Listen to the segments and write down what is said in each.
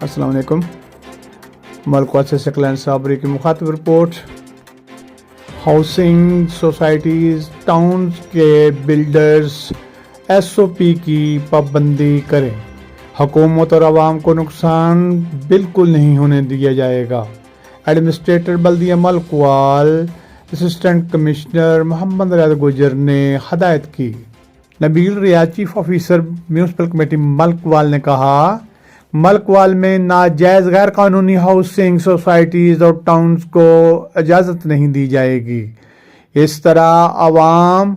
السلام علیکم۔ ملکوت سے سکلین صابری کی مخاطب رپورٹ۔ ہاؤسنگ سوسائٹیز ٹاؤنز کے بلڈرز SOP کی پابندی کریں، حکومت اور عوام کو نقصان بالکل نہیں ہونے دیا جائے گا۔ ایڈمنسٹریٹر بلدیہ ملکوال اسسٹنٹ کمشنر محمد ریاض گجر نے ہدایت کی۔ نبیل ریاض چیف آفیسر میونسپل کمیٹی ملکوال نے کہا، ملکوال میں ناجائز غیر قانونی ہاؤسنگ سوسائٹیز اور ٹاؤنز کو اجازت نہیں دی جائے گی۔ اس طرح عوام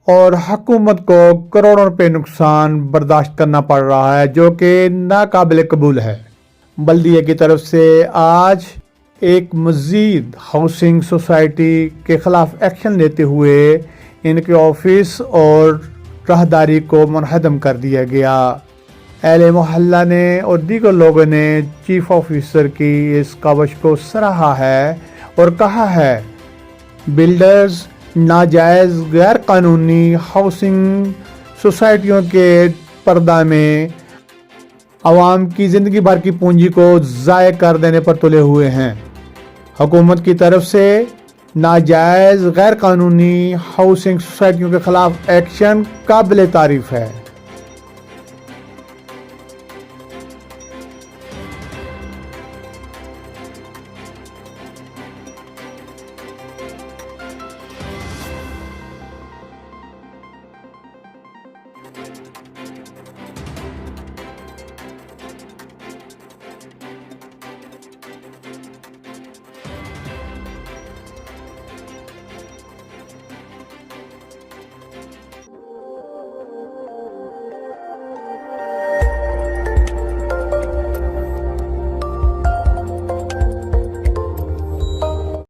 اور حکومت کو کروڑوں روپے نقصان برداشت کرنا پڑ رہا ہے، جو کہ ناقابل قبول ہے۔ بلدیہ کی طرف سے آج ایک مزید ہاؤسنگ سوسائٹی کے خلاف ایکشن لیتے ہوئے ان کے آفس اور راہداری کو منہدم کر دیا گیا۔ اہل محلہ نے اور دیگر لوگوں نے چیف آفیسر کی اس کاوش کو سراہا ہے اور کہا ہے، بلڈرز ناجائز غیر قانونی ہاؤسنگ سوسائٹیوں کے پردہ میں عوام کی زندگی بھر کی پونجی کو ضائع کر دینے پر تلے ہوئے ہیں۔ حکومت کی طرف سے ناجائز غیر قانونی ہاؤسنگ سوسائٹیوں کے خلاف ایکشن قابل تعریف ہے۔